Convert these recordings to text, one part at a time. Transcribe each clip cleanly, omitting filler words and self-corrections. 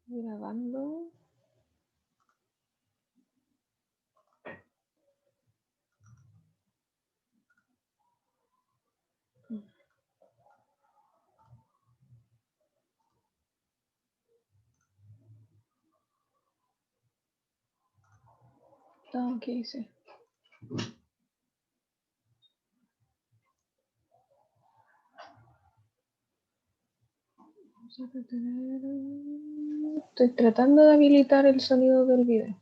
Grabando. ¿Qué hice? Vamos a retener. Estoy tratando de habilitar el sonido del video.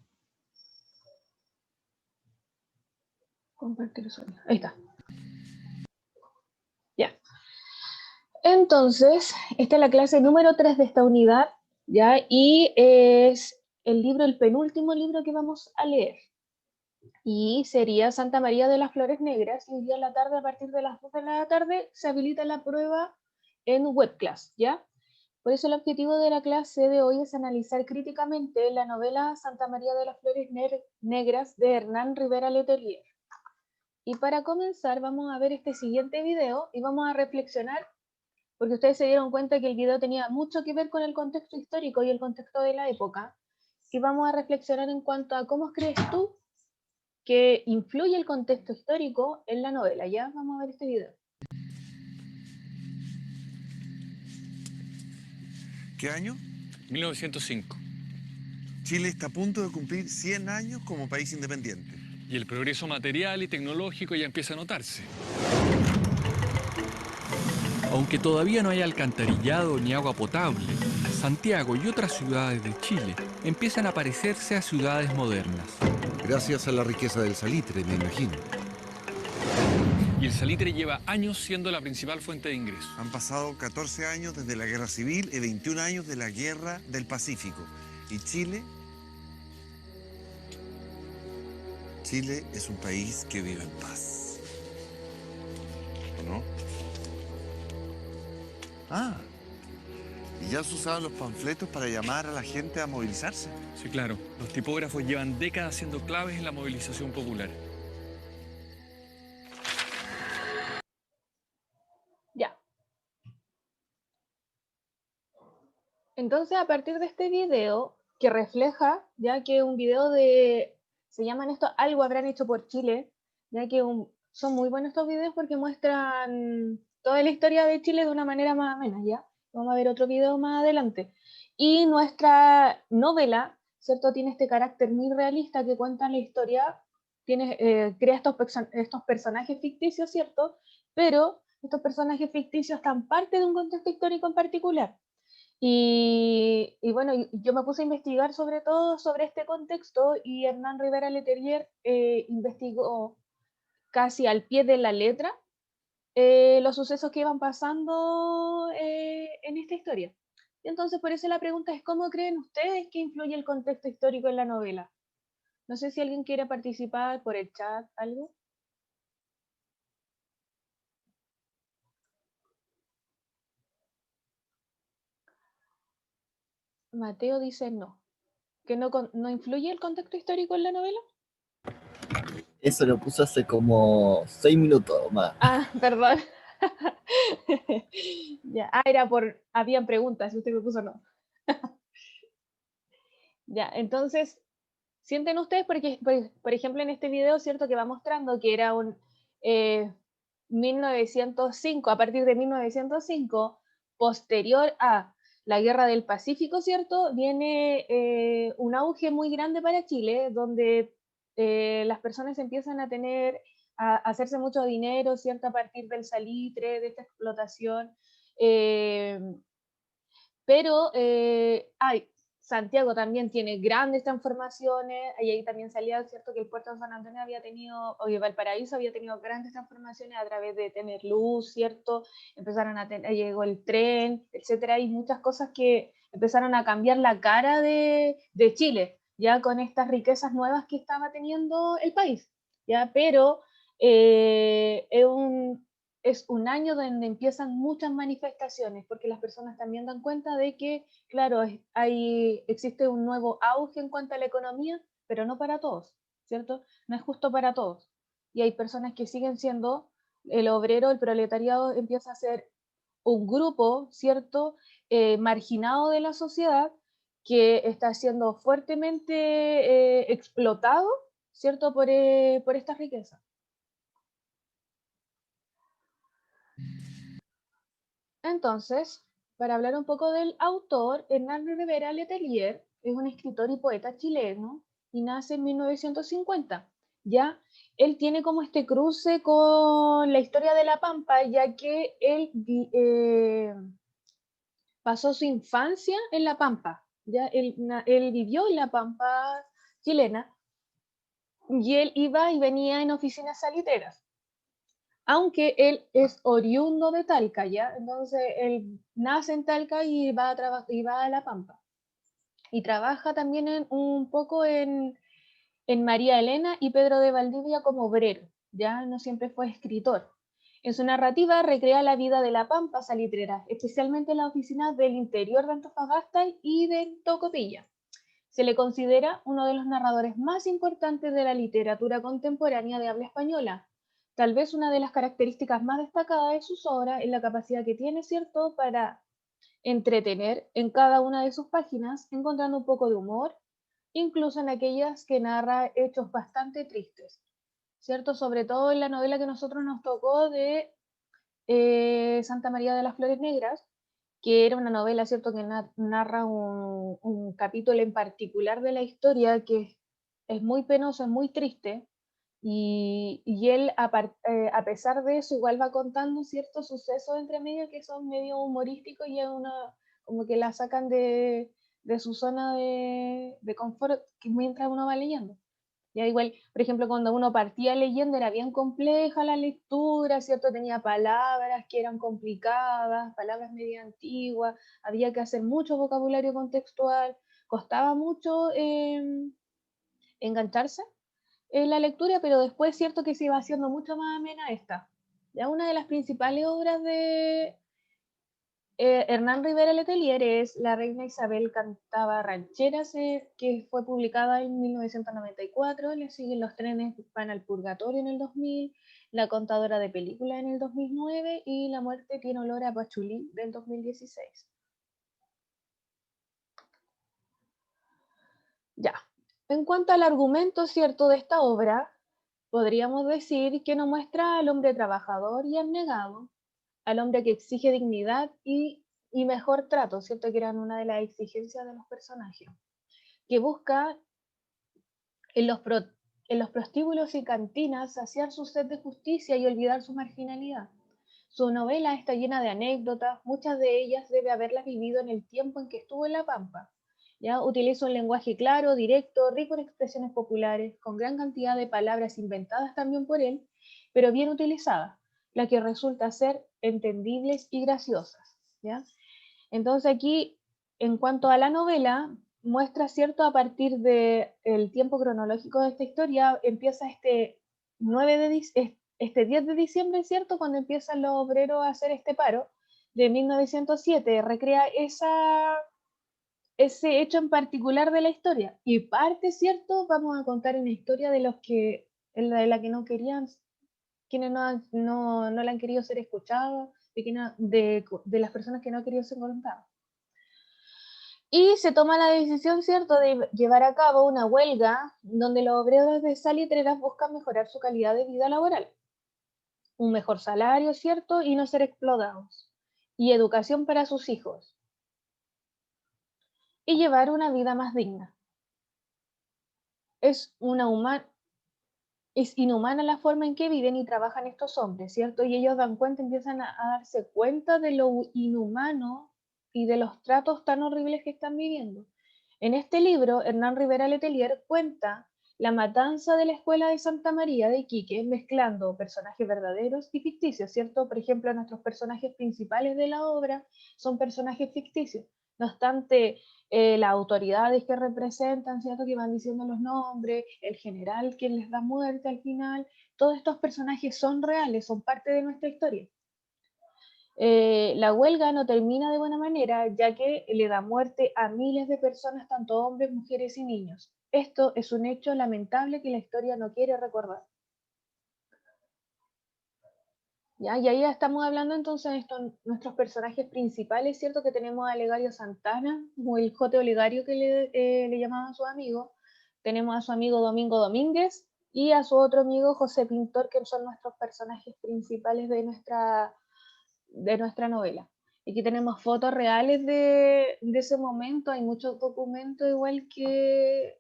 Compartir sonido. Ahí está. Ya. Entonces, esta es la clase número 3 de esta unidad, ¿ya? Y es el libro, el penúltimo libro que vamos a leer. Y sería Santa María de las Flores Negras. Y hoy día a la tarde, a partir de las 2 de la tarde, se habilita la prueba en webclass, ¿ya? Por eso el objetivo de la clase de hoy es analizar críticamente la novela Santa María de las Flores Negras de Hernán Rivera Letelier. Y para comenzar vamos a ver este siguiente video y vamos a reflexionar, porque ustedes se dieron cuenta que el video tenía mucho que ver con el contexto histórico y el contexto de la época. Y vamos a reflexionar en cuanto a cómo crees tú que influye el contexto histórico en la novela. Ya vamos a ver este video. ¿Qué año? 1905. Chile está a punto de cumplir 100 años como país independiente. Y el progreso material y tecnológico ya empieza a notarse. Aunque todavía no hay alcantarillado ni agua potable, Santiago y otras ciudades de Chile empiezan a parecerse a ciudades modernas. Gracias a la riqueza del salitre, me imagino. Y el salitre lleva años siendo la principal fuente de ingresos. Han pasado 14 años desde la Guerra Civil y 21 años de la Guerra del Pacífico. Y Chile es un país que vive en paz. ¿O no? Ah, y ya se usaban los panfletos para llamar a la gente a movilizarse. Sí, claro. Los tipógrafos llevan décadas siendo claves en la movilización popular. Ya. Entonces, a partir de este video, que refleja, ya que un video de, se llaman esto, algo habrán hecho por Chile, ya que son muy buenos estos videos porque muestran toda la historia de Chile de una manera más amena, ¿ya? Vamos a ver otro video más adelante. Y nuestra novela, ¿cierto? Tiene este carácter muy realista que cuenta la historia, crea estos personajes ficticios, ¿cierto? Pero estos personajes ficticios están parte de un contexto histórico en particular. Y bueno, yo me puse a investigar sobre todo sobre este contexto y Hernán Rivera Letelier investigó casi al pie de la letra los sucesos que iban pasando en esta historia. Y entonces por eso la pregunta es, ¿cómo creen ustedes que influye el contexto histórico en la novela? No sé si alguien quiere participar por el chat, algo. Mateo dice no, que no influye el contexto histórico en la novela. Eso lo puso hace como 6 minutos más. Ah, perdón. Ya, era habían preguntas y usted me puso no. Ya, entonces, sienten ustedes, porque, por ejemplo, en este video, ¿cierto? Que va mostrando que era un 1905, a partir de 1905, posterior a la Guerra del Pacífico, ¿cierto? Viene un auge muy grande para Chile, donde las personas empiezan a hacerse mucho dinero, ¿cierto? A partir del salitre, de esta explotación. Pero Santiago también tiene grandes transformaciones, y ahí también salía, ¿cierto? Que el puerto de San Antonio había tenido, oye, Valparaíso había tenido grandes transformaciones a través de tener luz, ¿cierto? Empezaron llegó el tren, etcétera, y muchas cosas que empezaron a cambiar la cara de Chile, ya con estas riquezas nuevas que estaba teniendo el país, ya, pero es un año donde empiezan muchas manifestaciones, porque las personas también dan cuenta de que, claro, existe un nuevo auge en cuanto a la economía, pero no para todos, ¿cierto? No es justo para todos. Y hay personas que siguen siendo, el obrero, el proletariado empieza a ser un grupo, ¿cierto? Marginado de la sociedad, que está siendo fuertemente explotado, ¿cierto? Por esta riqueza. Entonces, para hablar un poco del autor, Hernán Rivera Letelier es un escritor y poeta chileno y nace en 1950. Ya, él tiene como este cruce con la historia de La Pampa, ya que él pasó su infancia en La Pampa. Ya, él vivió en La Pampa chilena y él iba y venía en oficinas salitreras, aunque él es oriundo de Talca, ¿ya? Entonces él nace en Talca y y va a La Pampa. Y trabaja también un poco en María Elena y Pedro de Valdivia como obrero, ¿ya? No siempre fue escritor. En su narrativa recrea la vida de La Pampa salitrera, especialmente en las oficinas del interior de Antofagasta y de Tocopilla. Se le considera uno de los narradores más importantes de la literatura contemporánea de habla española. Tal vez una de las características más destacadas de sus obras es la capacidad que tiene, ¿cierto?, para entretener en cada una de sus páginas, encontrando un poco de humor, incluso en aquellas que narra hechos bastante tristes, ¿cierto? Sobre todo en la novela que nosotros nos tocó de Santa María de las Flores Negras, que era una novela, ¿cierto?, que narra un capítulo en particular de la historia que es muy penoso, es muy triste, y él, a pesar de eso, igual va contando ciertos sucesos entre medio que son medio humorísticos y es como que la sacan de su zona de confort mientras uno va leyendo. Ya igual, por ejemplo, cuando uno partía leyendo era bien compleja la lectura, ¿cierto? Tenía palabras que eran complicadas, palabras medio antiguas, había que hacer mucho vocabulario contextual, costaba mucho engancharse en la lectura, pero después cierto que se iba haciendo mucho más amena esta. Ya una de las principales obras de Hernán Rivera Letelier es La Reina Isabel cantaba rancheras, que fue publicada en 1994, le siguen Los trenes van al purgatorio en el 2000, La contadora de películas en el 2009 y La muerte tiene olor a pachulí del 2016. Ya, en cuanto al argumento cierto de esta obra, podríamos decir que nos muestra al hombre trabajador y abnegado, al hombre que exige dignidad y mejor trato, ¿cierto? Que eran una de las exigencias de los personajes, que busca en en los prostíbulos y cantinas saciar su sed de justicia y olvidar su marginalidad. Su novela está llena de anécdotas, muchas de ellas debe haberlas vivido en el tiempo en que estuvo en La Pampa. ¿Ya? Utiliza un lenguaje claro, directo, rico en expresiones populares, con gran cantidad de palabras inventadas también por él, pero bien utilizadas, la que resulta ser entendibles y graciosas. ¿Ya? Entonces aquí, en cuanto a la novela, muestra, ¿cierto? A partir del tiempo cronológico de esta historia, empieza este 10 de diciembre, ¿cierto? Cuando empiezan los obreros a hacer este paro de 1907, recrea ese hecho en particular de la historia. Y parte, ¿cierto? Vamos a contar una historia de los que, de la que no querían, quienes no la han querido ser escuchados, de las personas que no han querido ser contadas. Y se toma la decisión, ¿cierto?, de llevar a cabo una huelga donde los obreros de salitreras buscan mejorar su calidad de vida laboral, un mejor salario, ¿cierto?, y no ser explotados, y educación para sus hijos, y llevar una vida más digna. Es, es inhumana la forma en que viven y trabajan estos hombres, ¿cierto? Y ellos empiezan a darse cuenta de lo inhumano y de los tratos tan horribles que están viviendo. En este libro, Hernán Rivera Letelier cuenta la matanza de la escuela de Santa María de Iquique, mezclando personajes verdaderos y ficticios, ¿cierto? Por ejemplo, nuestros personajes principales de la obra son personajes ficticios. No obstante, las autoridades que representan, ¿cierto? Que van diciendo los nombres, el general que les da muerte al final, todos estos personajes son reales, son parte de nuestra historia. La huelga no termina de buena manera, ya que le da muerte a miles de personas, tanto hombres, mujeres y niños. Esto es un hecho lamentable que la historia no quiere recordar. ¿Ya? Y ahí ya estamos hablando entonces de nuestros personajes principales, ¿cierto? Que tenemos a Olegario Santana, o el Jote Olegario que le llamaban sus amigos. Tenemos a su amigo Domingo Domínguez y a su otro amigo José Pintor, que son nuestros personajes principales de nuestra novela. Aquí tenemos fotos reales de ese momento, hay muchos documentos igual que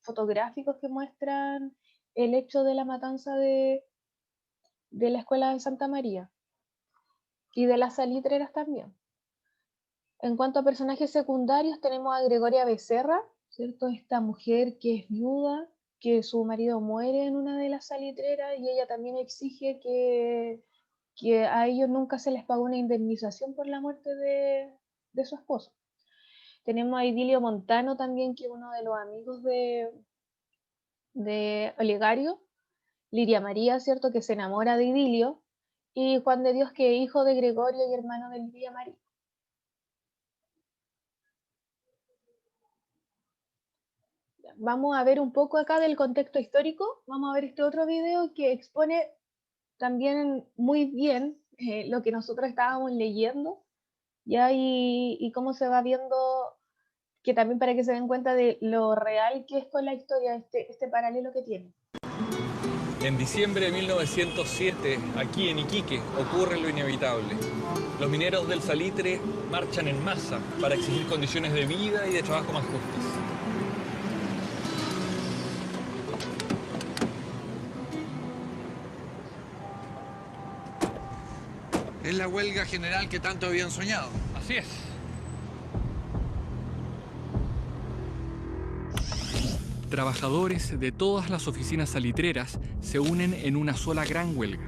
fotográficos que muestran el hecho de la matanza de la escuela de Santa María y de las salitreras también. En cuanto a personajes secundarios, tenemos a Gregoria Becerra, ¿cierto? Esta mujer que es viuda, que su marido muere en una de las salitreras y ella también exige que a ellos nunca se les pagó una indemnización por la muerte de su esposo. Tenemos a Idilio Montano también, que es uno de los amigos de Olegario, Liria María, ¿cierto? Que se enamora de Idilio, y Juan de Dios, que es hijo de Gregorio y hermano de Liria María. Vamos a ver un poco acá del contexto histórico. Vamos a ver este otro video que expone también muy bien lo que nosotros estábamos leyendo, ¿ya? Y cómo se va viendo, que también para que se den cuenta de lo real que es con la historia, este paralelo que tiene. En diciembre de 1907, aquí en Iquique, ocurre lo inevitable. Los mineros del salitre marchan en masa para exigir condiciones de vida y de trabajo más justas. Es la huelga general que tanto habían soñado. Así es. Trabajadores de todas las oficinas salitreras se unen en una sola gran huelga.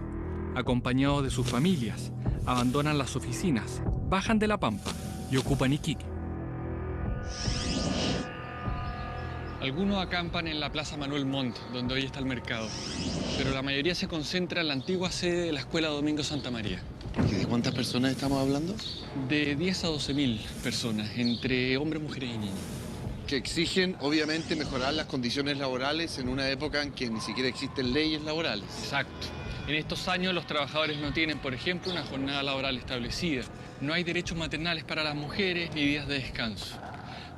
Acompañados de sus familias, abandonan las oficinas, bajan de la pampa y ocupan Iquique. Algunos acampan en la Plaza Manuel Montt, donde hoy está el mercado, pero la mayoría se concentra en la antigua sede de la Escuela Domingo Santa María. ¿Y de cuántas personas estamos hablando? De 10 a 12.000 personas, entre hombres, mujeres y niños. Que exigen, obviamente, mejorar las condiciones laborales en una época en que ni siquiera existen leyes laborales. Exacto. En estos años los trabajadores no tienen, por ejemplo, una jornada laboral establecida. No hay derechos maternales para las mujeres ni días de descanso.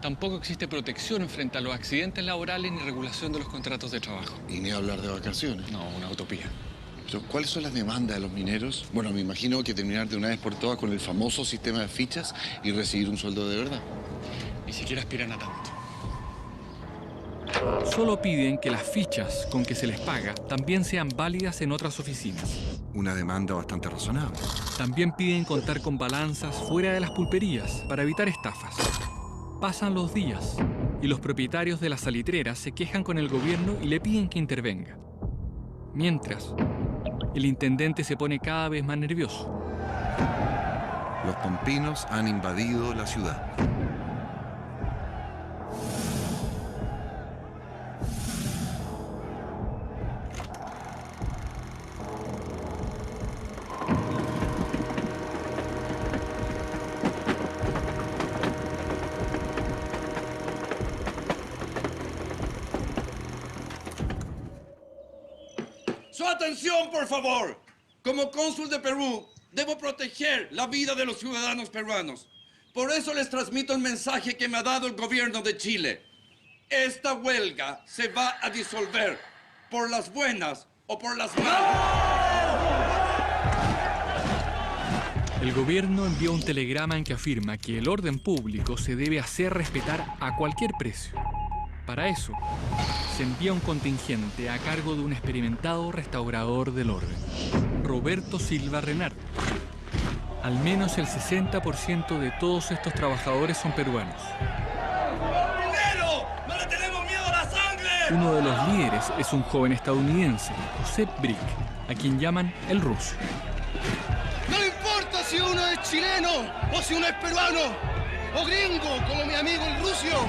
Tampoco existe protección frente a los accidentes laborales ni regulación de los contratos de trabajo. Y ni hablar de vacaciones. No, una utopía. Pero, ¿cuáles son las demandas de los mineros? Bueno, me imagino que terminar de una vez por todas con el famoso sistema de fichas y recibir un sueldo de verdad. Ni siquiera aspiran a tanto. Solo piden que las fichas con que se les paga también sean válidas en otras oficinas. Una demanda bastante razonable. También piden contar con balanzas fuera de las pulperías para evitar estafas. Pasan los días y los propietarios de las salitreras se quejan con el gobierno y le piden que intervenga. Mientras, el intendente se pone cada vez más nervioso. Los pampinos han invadido la ciudad. ¡Su atención, por favor! Como cónsul de Perú, debo proteger la vida de los ciudadanos peruanos. Por eso les transmito el mensaje que me ha dado el gobierno de Chile. Esta huelga se va a disolver por las buenas o por las malas. El gobierno envía un telegrama en que afirma que el orden público se debe hacer respetar a cualquier precio. Para eso, se envía un contingente a cargo de un experimentado restaurador del orden, Roberto Silva Renard. Al menos el 60% de todos estos trabajadores son peruanos. ¡Primero! ¡No le tenemos miedo a la sangre! Uno de los líderes es un joven estadounidense, Josep Brick, a quien llaman el ruso. No importa si uno es chileno o si uno es peruano o gringo, como mi amigo el ruso.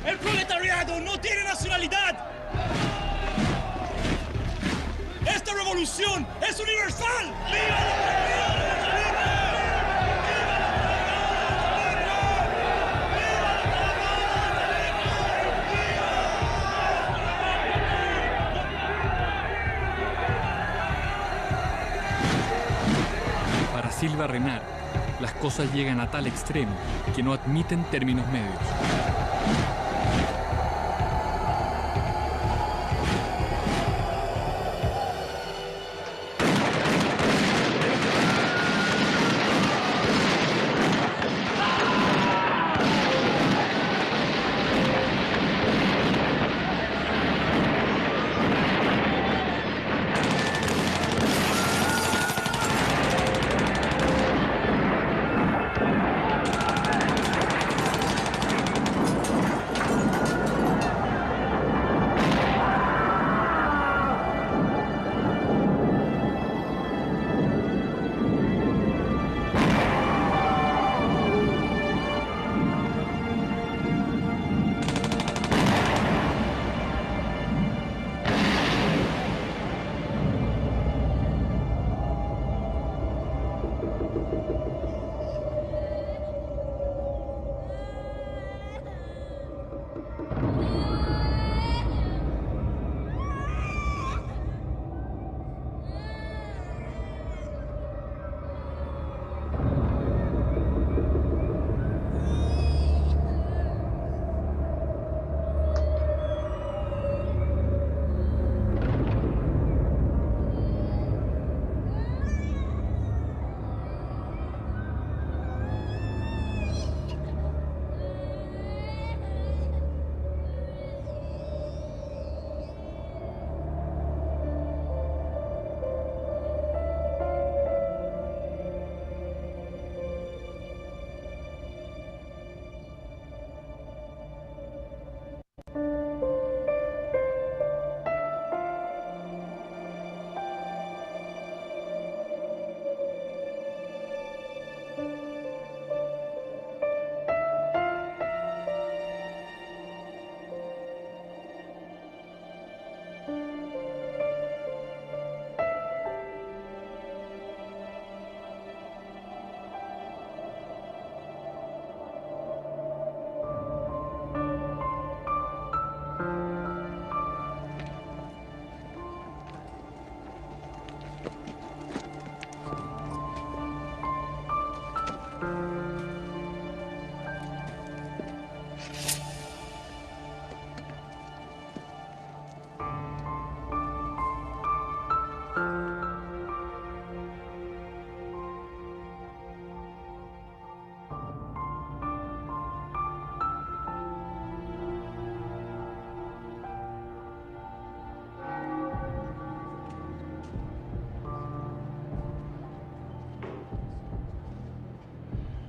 ¡El proletariado no tiene nacionalidad! ¡Esta revolución es universal! Renar, las cosas llegan a tal extremo que no admiten términos medios.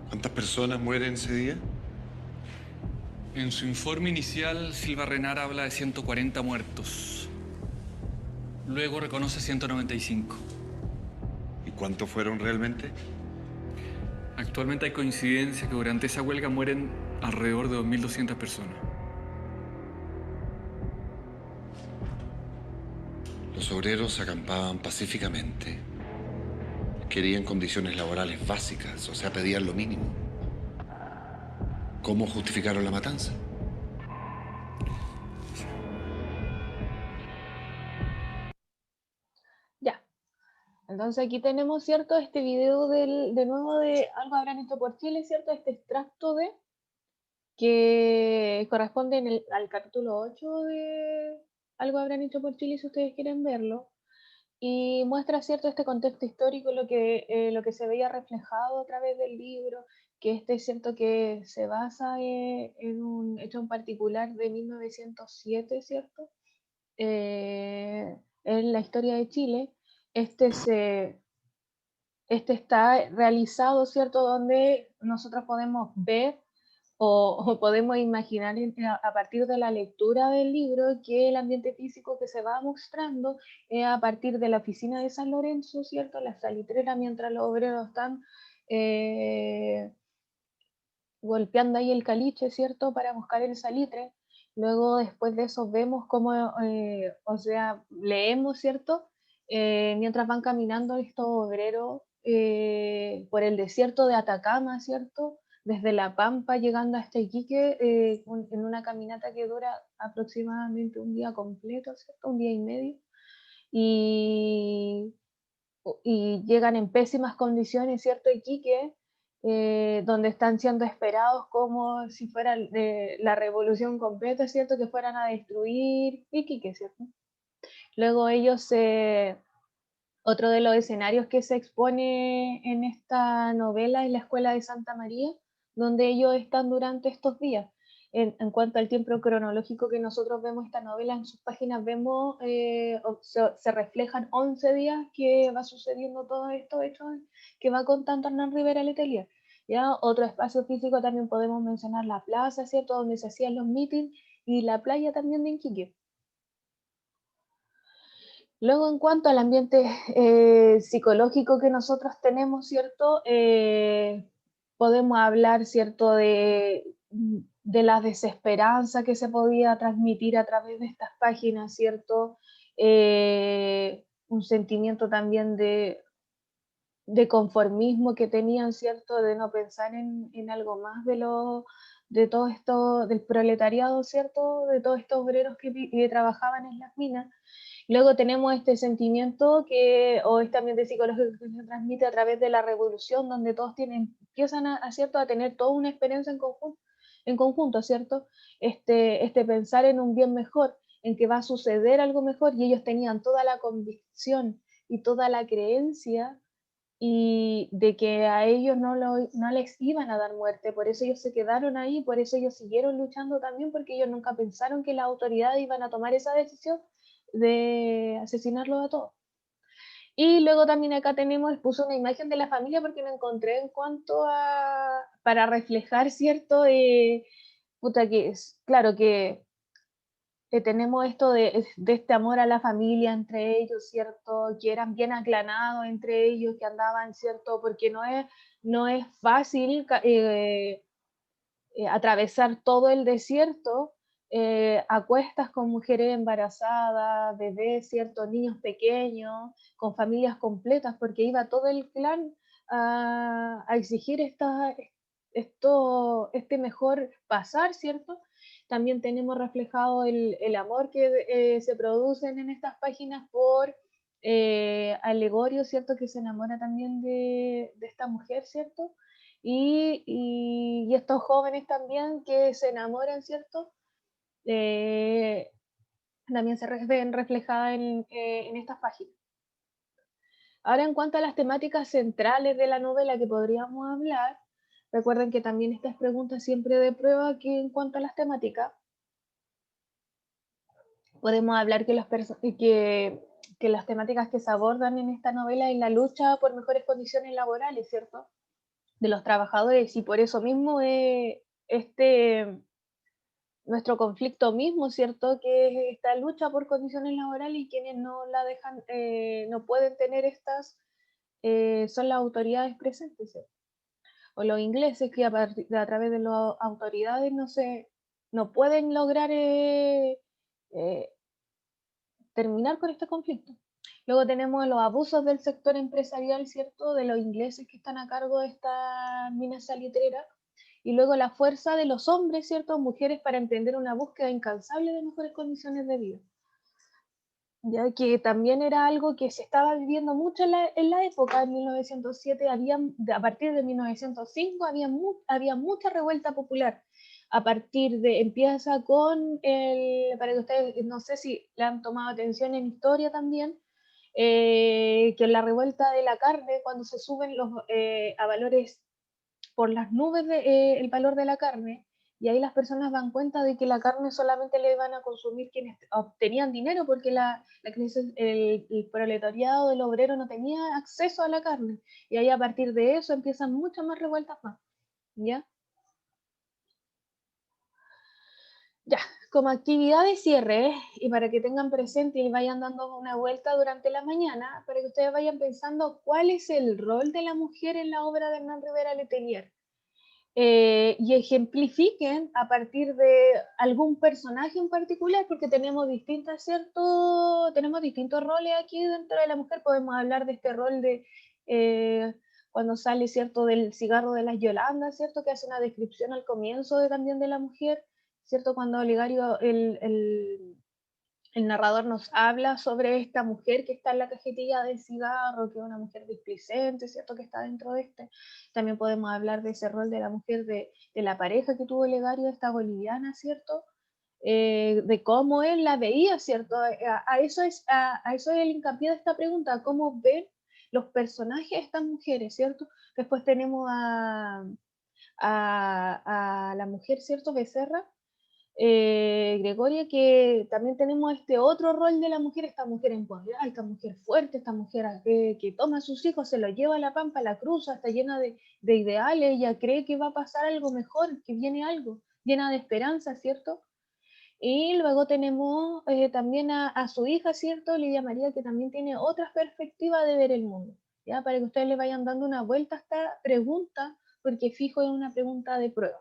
¿Cuántas personas mueren ese día? En su informe inicial, Silva Renar habla de 140 muertos. Luego reconoce 195. ¿Y cuántos fueron realmente? Actualmente hay coincidencia que durante esa huelga mueren alrededor de 2.200 personas. Los obreros acampaban pacíficamente. Querían condiciones laborales básicas, o sea, pedían lo mínimo. ¿Cómo justificaron la matanza? Ya. Entonces aquí tenemos, ¿cierto? Este video de nuevo de Algo habrán hecho por Chile, ¿cierto? Este extracto de que corresponde al capítulo 8 de Algo habrán hecho por Chile, si ustedes quieren verlo. Y muestra, ¿cierto?, este contexto histórico, lo que se veía reflejado a través del libro, que este es cierto que se basa en un hecho en particular de 1907, ¿cierto? En la historia de Chile. Este está realizado, ¿cierto?, donde nosotros podemos ver o podemos imaginar a partir de la lectura del libro que el ambiente físico que se va mostrando es a partir de la oficina de San Lorenzo, ¿cierto? La salitrera, mientras los obreros están golpeando ahí el caliche, ¿cierto? Para buscar el salitre. Luego, después de eso, vemos cómo, o sea, leemos, ¿cierto? Mientras van caminando estos obreros por el desierto de Atacama, ¿cierto? Desde La Pampa llegando hasta Iquique, en una caminata que dura aproximadamente un día completo, ¿cierto? Un día y medio. Y y llegan en pésimas condiciones, ¿cierto? Iquique, donde están siendo esperados como si fuera la revolución completa, ¿cierto? Que fueran a destruir Iquique, ¿cierto? Luego otro de los escenarios que se expone en esta novela es la Escuela de Santa María, donde ellos están durante estos días. En cuanto al tiempo cronológico que nosotros vemos esta novela, en sus páginas vemos, se reflejan 11 días que va sucediendo todos estos hechos que va contando Hernán Rivera Letelier. ¿Ya? Otro espacio físico también podemos mencionar la plaza, ¿cierto? Donde se hacían los mítines, y la playa también de Iquique. Luego, en cuanto al ambiente psicológico que nosotros tenemos, ¿cierto? Podemos hablar, ¿cierto? De la desesperanza que se podía transmitir a través de estas páginas, ¿cierto? Un sentimiento también de conformismo que tenían, ¿cierto? De no pensar en algo más de todo esto, del proletariado, ¿cierto? De todos estos obreros que trabajaban en las minas. Luego tenemos este sentimiento o este ambiente psicológico que se transmite a través de la revolución, donde todos empiezan ¿cierto? A tener toda una experiencia en conjunto, ¿cierto? Este pensar en un bien mejor, en que va a suceder algo mejor, y ellos tenían toda la convicción y toda la creencia y de que a ellos no les iban a dar muerte, por eso ellos se quedaron ahí, por eso ellos siguieron luchando también, porque ellos nunca pensaron que las autoridades iban a tomar esa decisión de asesinarlos a todos. Y luego también acá puso una imagen de la familia porque me encontré en cuanto para reflejar, ¿cierto? Puta que es, claro que tenemos esto de este amor a la familia entre ellos, ¿cierto? Que eran bien aclanados entre ellos, que andaban, ¿cierto? Porque no es fácil atravesar todo el desierto a cuestas con mujeres embarazadas, bebés, ¿cierto? Niños pequeños, con familias completas, porque iba todo el clan a exigir este mejor pasar, ¿cierto? También tenemos reflejado el amor que se producen en estas páginas por Alegorio, ¿cierto? Que se enamora también de esta mujer, ¿cierto? Y estos jóvenes también que se enamoran, ¿cierto? También se ven reflejadas en estas páginas. Ahora, en cuanto a las temáticas centrales de la novela que podríamos hablar, recuerden que también estas preguntas siempre de prueba, que en cuanto a las temáticas, podemos hablar que las temáticas que se abordan en esta novela es la lucha por mejores condiciones laborales, ¿cierto? De los trabajadores, y por eso mismo nuestro conflicto mismo, ¿cierto? Que es esta lucha por condiciones laborales, y quienes no la dejan, no pueden tener son las autoridades presentes, ¿cierto? O los ingleses que a través de las autoridades no pueden lograr terminar con este conflicto. Luego tenemos los abusos del sector empresarial, ¿cierto? De los ingleses que están a cargo de estas minas salitreras. Y luego la fuerza de los hombres, ¿cierto? Mujeres, para emprender una búsqueda incansable de mejores condiciones de vida. Ya que también era algo que se estaba viviendo mucho en la época, en 1907, a partir de 1905 había mucha revuelta popular. Empieza para que ustedes, no sé si le han tomado atención en historia también, que la revuelta de la carne, cuando se suben a valores por las nubes el valor de la carne, y ahí las personas dan cuenta de que la carne solamente le iban a consumir quienes obtenían dinero, porque el proletariado del obrero no tenía acceso a la carne, y ahí a partir de eso empiezan muchas más revueltas más, ¿ya? Ya, como actividad de cierre, y para que tengan presente y vayan dando una vuelta durante la mañana, para que ustedes vayan pensando cuál es el rol de la mujer en la obra de Hernán Rivera Letelier. Y ejemplifiquen a partir de algún personaje en particular, porque tenemos distintos roles aquí dentro de la mujer. Podemos hablar de este rol de cuando sale, ¿cierto?, del cigarro de las Yolandas, ¿cierto?, que hace una descripción al comienzo también de la mujer, ¿cierto?, cuando Olegario, El narrador nos habla sobre esta mujer que está en la cajetilla del cigarro, que es una mujer displicente, ¿cierto? Que está dentro de este. También podemos hablar de ese rol de la mujer, de la pareja que tuvo Legario, esta boliviana, ¿cierto? De cómo él la veía, ¿cierto? A eso es el hincapié de esta pregunta, cómo ven los personajes de estas mujeres, ¿cierto? Después tenemos a la mujer, ¿cierto? Becerra, Gregoria, que también tenemos este otro rol de la mujer, esta mujer empoderada, esta mujer fuerte, esta mujer que toma a sus hijos, se los lleva a la pampa, la cruza, está llena de ideales, ella cree que va a pasar algo mejor, que viene algo, llena de esperanza, ¿cierto? Y luego tenemos también a su hija, ¿cierto? Lidia María, que también tiene otra perspectiva de ver el mundo, ¿ya? Para que ustedes le vayan dando una vuelta a esta pregunta, porque fijo es una pregunta de prueba.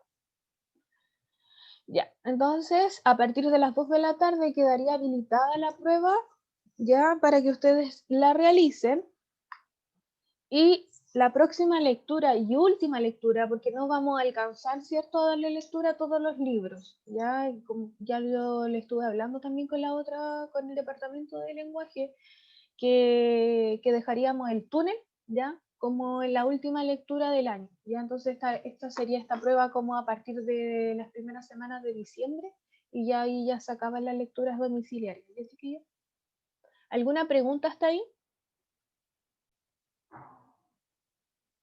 Ya, entonces a partir de las 2 de la tarde quedaría habilitada la prueba, ya, para que ustedes la realicen. Y la próxima lectura y última lectura, porque no vamos a alcanzar, ¿cierto?, a darle lectura a todos los libros, ya, como ya yo le estuve hablando también con con el departamento de lenguaje, que dejaríamos el túnel, ya, como en la última lectura del año, ya, entonces esta sería esta prueba como a partir de las primeras semanas de diciembre, y ya ahí ya se acaban las lecturas domiciliarias. ¿Ya, chiquillos? ¿Alguna pregunta hasta ahí?